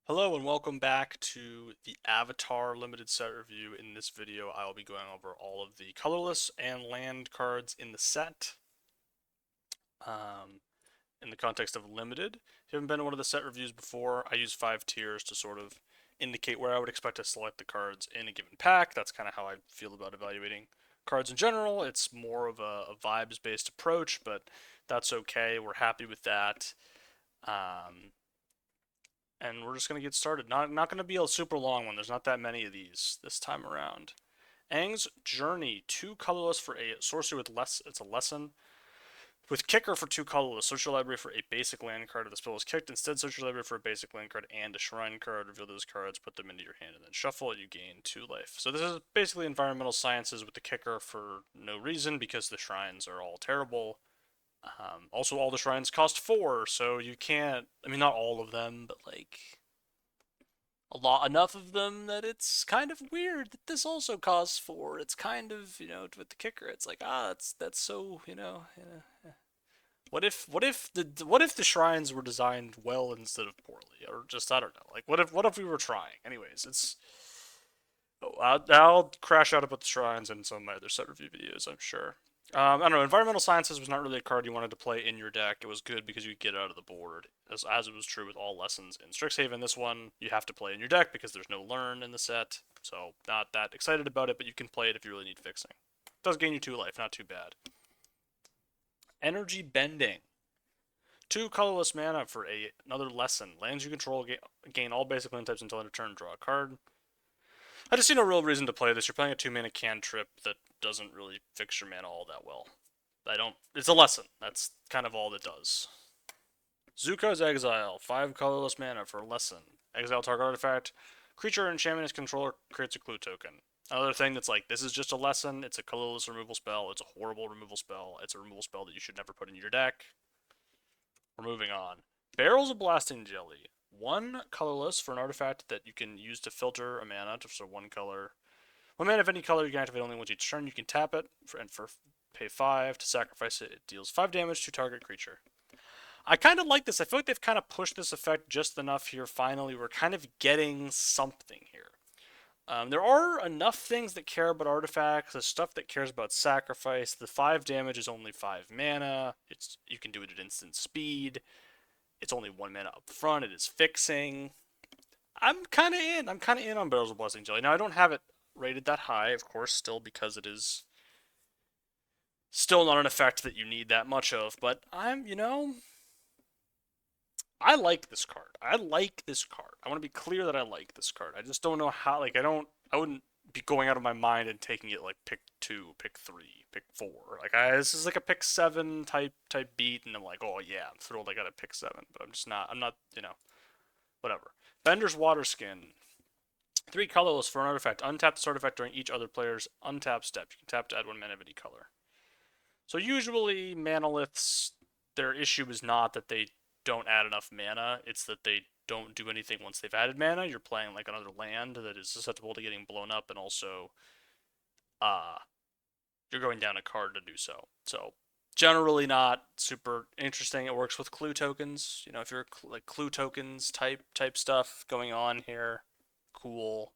Hello and welcome back to the Avatar limited set review. In this video, I will be going over all of the colorless and land cards in the set. In the context of limited, if you haven't been to one of the set reviews before, I use 5 tiers to sort of indicate where I would expect to select the cards in a given pack. That's kind of how I feel about evaluating cards in general. It's more of a vibes-based approach, but that's okay. We're happy with that. Um, and we're just gonna get started. Not gonna be a super long one. There's not that many of these this time around. Aang's Journey, 2 colorless for a sorcery with less. It's a lesson. With Kicker for 2 colorless, search your library for a basic land card if the spell is kicked. Instead, search your library for a basic land card and a shrine card. Reveal those cards, put them into your hand, and then shuffle it. You gain 2 life. So this is basically environmental sciences with the Kicker for no reason because the shrines are all terrible. Also, all the shrines cost 4, so you can't. I mean, not all of them, but like a lot enough of them that it's kind of weird that this also costs 4. It's kind of, with the Kicker, it's like, that's so, yeah. What if the shrines were designed well instead of poorly, or just, I don't know, like what if we were trying? Anyways, it's I'll crash out about the shrines in some of my other set review videos, I'm sure. I don't know. Environmental Sciences was not really a card you wanted to play in your deck. It was good because you could get it out of the board, as it was true with all lessons in Strixhaven. This one you have to play in your deck because there's no learn in the set. So not that excited about it, but you can play it if you really need fixing. It does gain you 2 life, not too bad. Energy Bending. 2 colorless mana for another lesson. Lands you control gain all basic land types until end of turn. Draw a card. I just see no real reason to play this. You're playing a 2 mana cantrip that doesn't really fix your mana all that well. I don't. It's a lesson. That's kind of all it does. Zuko's Exile, 5 colorless mana for a lesson. Exile target artifact. Creature enchantment is controller creates a clue token. Another thing that's like, this is just a lesson. It's a colorless removal spell. It's a horrible removal spell. It's a removal spell that you should never put in your deck. We're moving on. Barrels of Blasting Jelly. 1 colorless for an artifact that you can use to filter a mana to so 1 color. 1 mana of any color you can activate only once each turn. You can tap it and for pay 5 to sacrifice it. It deals 5 damage to target creature. I kind of like this. I feel like they've kind of pushed this effect just enough here. Finally, we're kind of getting something here. There are enough things that care about artifacts. There's stuff that cares about sacrifice. The 5 damage is only 5 mana. You can do it at instant speed. It's only 1 mana up front. It is fixing. I'm kind of in. I'm kind of in on Barrels of Blessing Jelly. Now I don't have it rated that high, of course, still because it is still not an effect that you need that much of. But I like this card. I like this card. I want to be clear that I like this card. I just don't know how. Like, I wouldn't be going out of my mind and taking it like pick 2, pick 3, pick 4. Like, this is like a pick 7 type beat, and I'm like, oh yeah, I'm thrilled I got a pick 7. But I'm just not. I'm not. Whatever. Bender's Waterskin. 3 colorless for an artifact. Untap this artifact during each other player's untap step. You can tap to add 1 mana of any color. So usually manoliths, their issue is not that they don't add enough mana, it's that they don't do anything once they've added mana. You're playing like another land that is susceptible to getting blown up, and also uh you're going down a card to do so. So generally not super interesting. It works with clue tokens. If you're like clue tokens type stuff going on here, cool.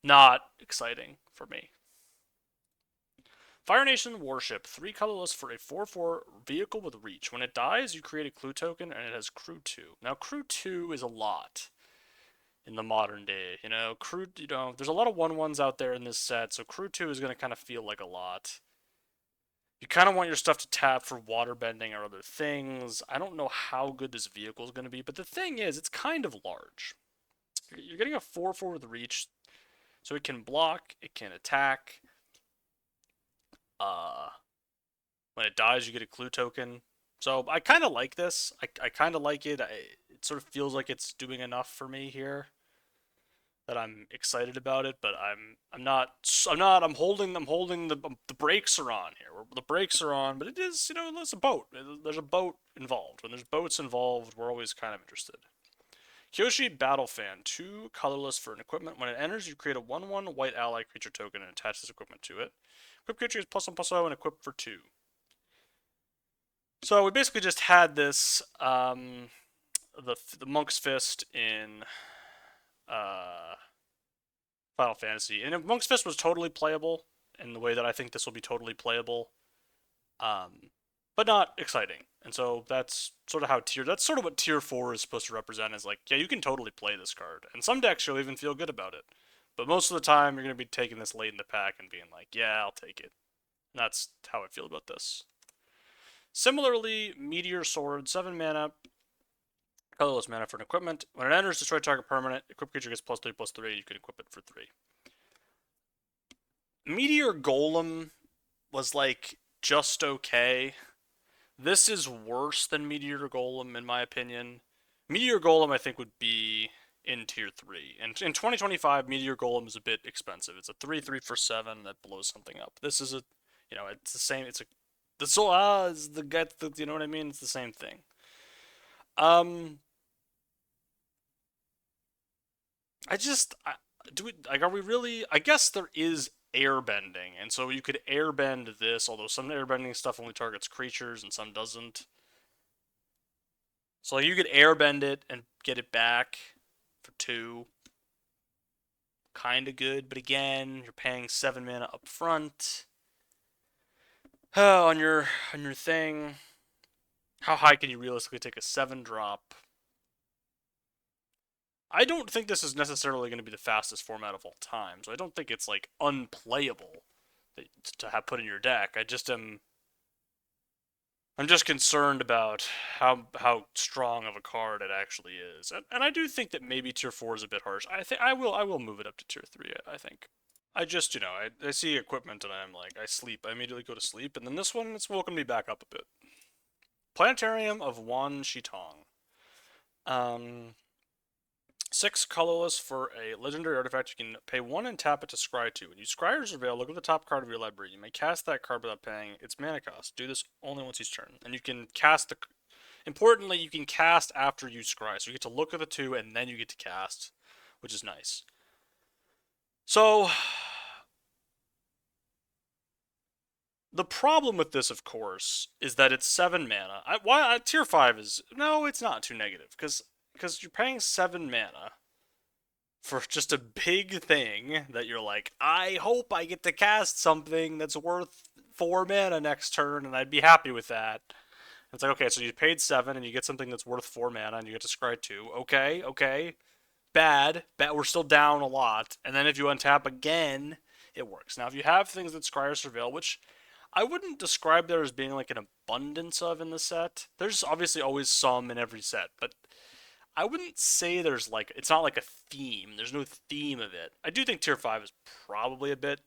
Not exciting for me. Fire Nation Warship, 3 colorless for a 4/4 vehicle with reach. When it dies, you create a clue token, and it has crew 2. Now, crew 2 is a lot in the modern day. There's a lot of 1/1s out there in this set, so crew 2 is going to kind of feel like a lot. You kind of want your stuff to tap for water bending or other things. I don't know how good this vehicle is going to be, but the thing is, it's kind of large. You're getting a 4/4 with reach, so it can block, it can attack. Uh, when it dies, you get a clue token. So I kind of like this. I kind of like it. It sort of feels like it's doing enough for me here that I'm excited about it. But I'm not. I'm holding. The brakes are on here. The brakes are on. But it is. There's a boat. There's a boat involved. When there's boats involved, we're always kind of interested. Kyoshi Battle Fan, 2 colorless for an equipment. When it enters, you create a 1/1 white ally creature token and attach this equipment to it. Equip creature is +1/+0 and equip for 2. So we basically just had this the Monk's Fist in uh, Final Fantasy, and Monk's Fist was totally playable in the way that I think this will be totally playable, um, but not exciting. And so that's sort of how tier. That's sort of what tier 4 is supposed to represent. Is like, yeah, you can totally play this card, and some decks you'll even feel good about it. But most of the time, you're gonna be taking this late in the pack and being like, yeah, I'll take it. And that's how I feel about this. Similarly, Meteor Sword, 7 mana, colorless mana for an equipment. When it enters, destroy target permanent. Equipped creature gets +3/+3. You can equip it for 3. Meteor Golem was like just okay. This is worse than Meteor Golem in my opinion. Meteor Golem I think would be in tier 3. And in 2025, Meteor Golem is a bit expensive. It's a 3/3 for 7 that blows something up. This is a, it's the same. It's a, the soul is the gut. You know what I mean? It's the same thing. Um, I just do we like are we really? I guess there is airbending, and so you could airbend this. Although some airbending stuff only targets creatures and some doesn't. So like, you could airbend it and get it back for 2. Kind of good, but again, you're paying 7 mana up front. Oh, on your thing. How high can you realistically take a 7 drop? I don't think this is necessarily going to be the fastest format of all time, so I don't think it's like unplayable to have put in your deck. I'm just concerned about how strong of a card it actually is, and I do think that maybe tier 4 is a bit harsh. I think I will move it up to tier 3. I think. I just I see equipment and I'm like I sleep. I immediately go to sleep, and then this one it's woken me back up a bit. Planetarium of Wan Shitong. Um, 6 colorless for a legendary artifact. You can pay 1 and tap it to scry 2. When you scry or surveil, look at the top card of your library. You may cast that card without paying its mana cost. Do this only once each turn. And you can cast the. Importantly, you can cast after you scry. So you get to look at the 2 and then you get to cast, which is nice. So. The problem with this, of course, is that it's 7 mana. Tier 5 is. No, it's not too negative. Because you're paying 7 mana for just a big thing that you're like, I hope I get to cast something that's worth 4 mana next turn, and I'd be happy with that. It's like, okay, so you paid 7 and you get something that's worth 4 mana and you get to scry 2. Okay. Bad. We're still down a lot. And then if you untap again, it works. Now, if you have things that scry or surveil, which I wouldn't describe there as being like an abundance of in the set. There's obviously always some in every set, but I wouldn't say there's like it's not like a theme. There's no theme of it. I do think tier 5 is probably a bit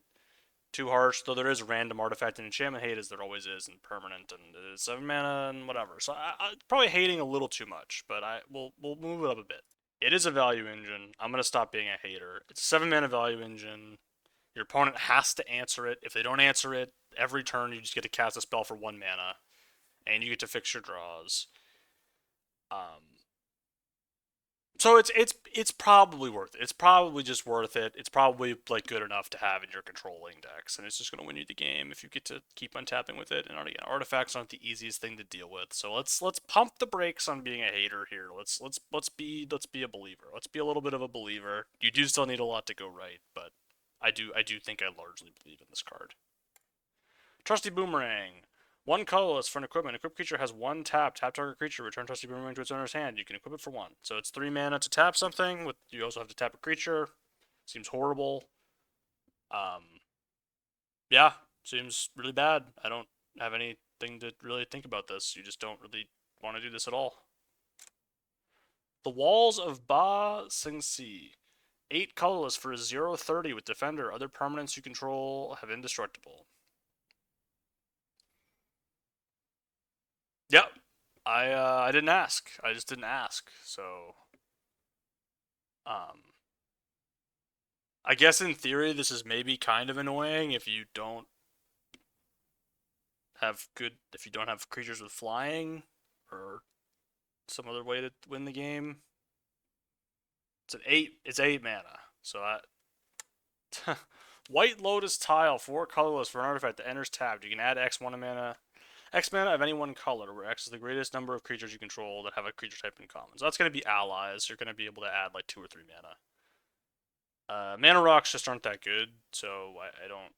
too harsh, though there is a random artifact and enchantment hate as there always is and permanent and 7 mana and whatever. So I probably hating a little too much, but we'll move it up a bit. It is a value engine. I'm gonna stop being a hater. It's a 7 mana value engine. Your opponent has to answer it. If they don't answer it, every turn you just get to cast a spell for 1 mana, and you get to fix your draws. So it's probably worth it. It's probably just worth it. It's probably like good enough to have in your controlling decks, and it's just gonna win you the game if you get to keep untapping with it. And again, artifacts aren't the easiest thing to deal with. So let's pump the brakes on being a hater here. Let's be a believer. Let's be a little bit of a believer. You do still need a lot to go right, but I do think I largely believe in this card. Trusty Boomerang. 1 colorless for an equipment. Equipped creature has 1 tap. Tap target creature. Return Trusty Boomerang to its owner's hand. You can equip it for 1. So it's 3 mana to tap something. You also have to tap a creature. Seems horrible. Yeah, seems really bad. I don't have anything to really think about this. You just don't really want to do this at all. The Walls of Ba Sing Si. 8 colorless for a 0/30 with Defender. Other permanents you control have indestructible. Yep. I didn't ask. I just didn't ask. So um I guess in theory this is maybe kind of annoying if you don't have creatures with flying or some other way to win the game. It's 8 mana. So White Lotus Tile, 4 colorless for an artifact that enters tapped. You can add X 1 mana X mana of any one color, where X is the greatest number of creatures you control that have a creature type in common. So that's going to be allies. You're going to be able to add like 2 or 3 mana. Mana rocks just aren't that good, so I don't.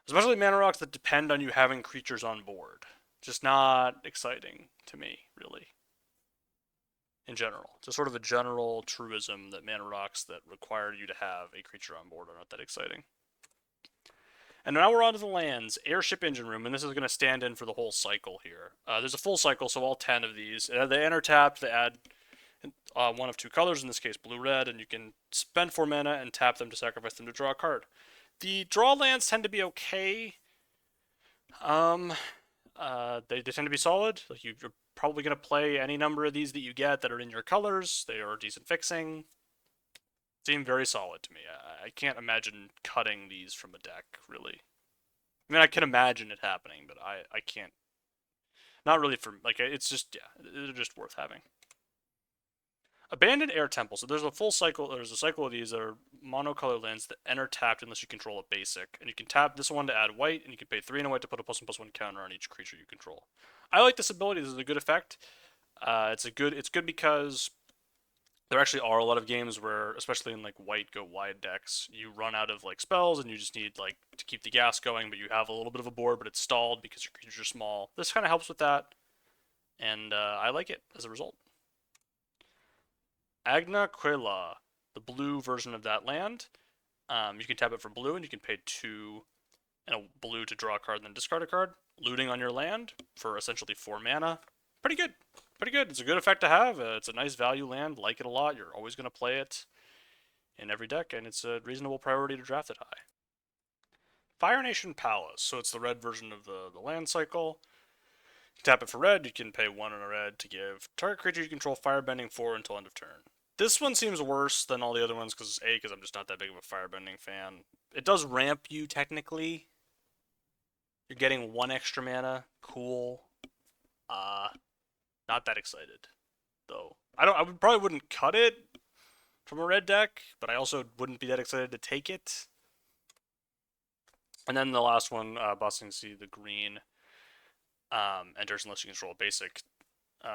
Especially mana rocks that depend on you having creatures on board. Just not exciting to me, really. In general. It's a sort of a general truism that mana rocks that require you to have a creature on board are not that exciting. And now we're on to the lands. Airship Engine Room, and this is going to stand in for the whole cycle here. There's a full cycle, so all 10 of these. They enter tapped, they add one of 2 colors, in this case blue-red, and you can spend 4 mana and tap them to sacrifice them to draw a card. The draw lands tend to be okay. They tend to be solid. Like you're probably going to play any number of these that you get that are in your colors. They are decent fixing. Seem very solid to me. I can't imagine cutting these from a deck, really. I mean, I can imagine it happening, but I can't. Not really for, like, it's just, yeah, they're just worth having. Abandoned Air Temple. So there's a full cycle, there's a cycle of these that are monocolor lands that enter tapped unless you control a basic. And you can tap this one to add white, and you can pay 3 and a white to put a +1/+1 counter on each creature you control. I like this ability. This is a good effect. It's good because there actually are a lot of games where, especially in like white go wide decks, you run out of like spells and you just need like to keep the gas going, but you have a little bit of a board, but it's stalled because your creatures are small. This kind of helps with that, and I like it as a result. Agna Quela, the blue version of that land. You can tap it for blue, and you can pay 2 and a blue to draw a card and then discard a card. Looting on your land for essentially 4 mana. Pretty good. Pretty good. It's a good effect to have. It's a nice value land. Like it a lot. You're always going to play it in every deck, and it's a reasonable priority to draft it high. Fire Nation Palace. So it's the red version of the land cycle. You tap it for red. You can pay 1 and a red to give target creature you control firebending 4 until end of turn. This one seems worse than all the other ones because I'm just not that big of a firebending fan. It does ramp you technically. You're getting 1 extra mana. Cool. Not that excited, though. I probably wouldn't cut it from a red deck, but I also wouldn't be that excited to take it. And then the last one, Busting Sea, the green, enters unless you control a basic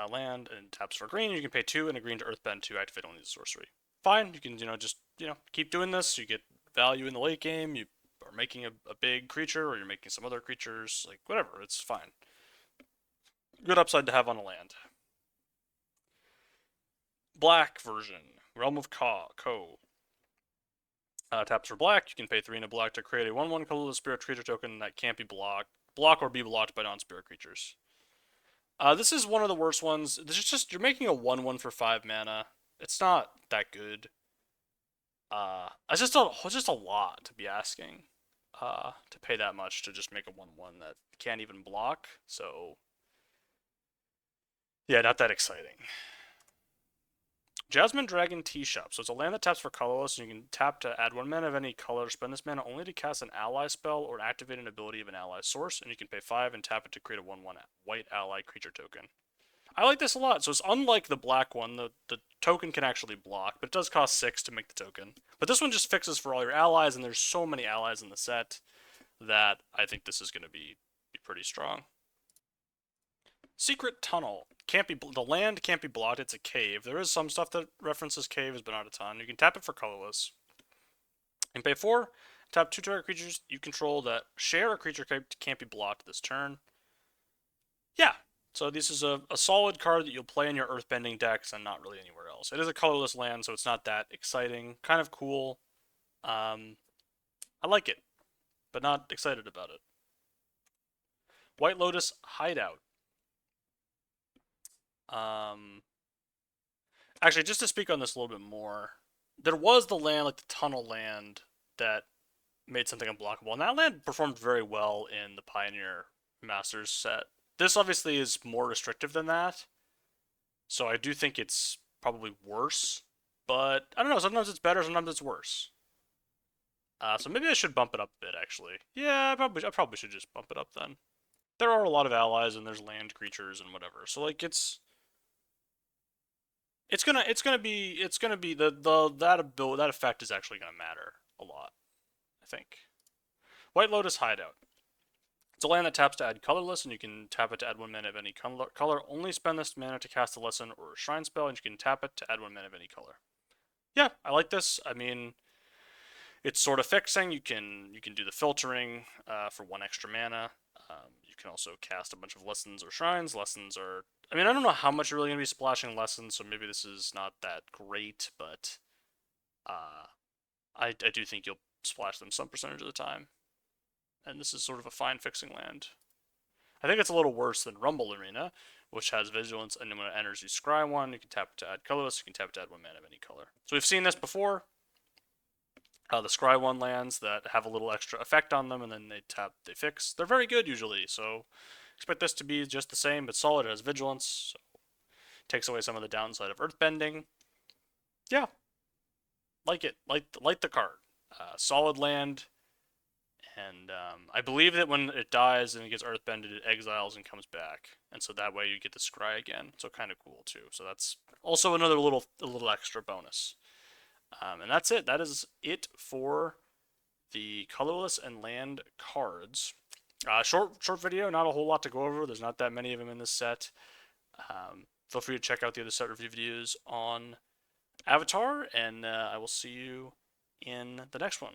land and taps for green. You can pay 2 and a green to Earthbend to activate only the sorcery. Fine, you can just keep doing this. You get value in the late game. You are making a big creature, or you're making some other creatures, like whatever. It's fine. Good upside to have on a land. Black version, Realm of Ko. Taps for black. You can pay 3 and a black to create a 1/1 colorless spirit creature token that can't be block or be blocked by non-spirit creatures. This is one of the worst ones. This is just, you're making a 1/1 for 5 mana. It's not that good. It's just a lot to be asking. To pay that much to just make a 1/1 that can't even block. So, yeah, not that exciting. Jasmine Dragon Tea Shop. So it's a land that taps for colorless, and you can tap to add 1 mana of any color. Spend this mana only to cast an ally spell or activate an ability of an ally source, and you can pay 5 and tap it to create a 1/1 white ally creature token. I like this a lot. So it's unlike the black one. The token can actually block, but it does cost 6 to make the token. But this one just fixes for all your allies, and there's so many allies in the set that I think this is going to be pretty strong. Secret Tunnel. The land can't be blocked. It's a cave. There is some stuff that references caves, but not a ton. You can tap it for colorless. And pay 4. Tap 2 target creatures you control that share a creature can't be blocked this turn. Yeah. So this is a solid card that you'll play in your earthbending decks and not really anywhere else. It is a colorless land, so it's not that exciting. Kind of cool. I like it, but not excited about it. White Lotus Hideout. Actually, just to speak on this a little bit more, there was the land, like the tunnel land, that made something unblockable, and that land performed very well in the Pioneer Masters set. This obviously is more restrictive than that, so I do think it's probably worse, but I don't know, sometimes it's better, sometimes it's worse. So maybe I should bump it up a bit, actually. Yeah, I probably should just bump it up then. There are a lot of allies, and there's land creatures and whatever, so like it's gonna be that effect is actually gonna matter a lot, I think. White Lotus Hideout. It's a land that taps to add Colorless, and you can tap it to add 1 mana of any color. Only spend this mana to cast a lesson or a shrine spell, and you can tap it to add 1 mana of any color. Yeah, I like this. I mean, it's sort of fixing. You can do the filtering for 1 extra mana. You can also cast a bunch of lessons or shrines. Lessons are, I mean, I don't know how much you're really gonna be splashing lessons, so maybe this is not that great, but I do think you'll splash them some percentage of the time. And this is sort of a fine fixing land. I think it's a little worse than Rumble Arena, which has Vigilance, and when it enters, you scry 1. You can tap it to add colorless. You can tap it to add 1 mana of any color. So we've seen this before. The scry 1 lands that have a little extra effect on them, and then they fix. They're very good usually, so expect this to be just the same, but solid. It has Vigilance, so takes away some of the downside of Earthbending. Yeah, like it. Like the card. Solid land. And I believe that when it dies and it gets earthbended, it exiles and comes back, and so that way you get to scry again. So kind of cool too. So that's also another little extra bonus. And that's it. That is it for the colorless and land cards. Short video, not a whole lot to go over. There's not that many of them in this set. Feel free to check out the other set review videos on Avatar, and I will see you in the next one.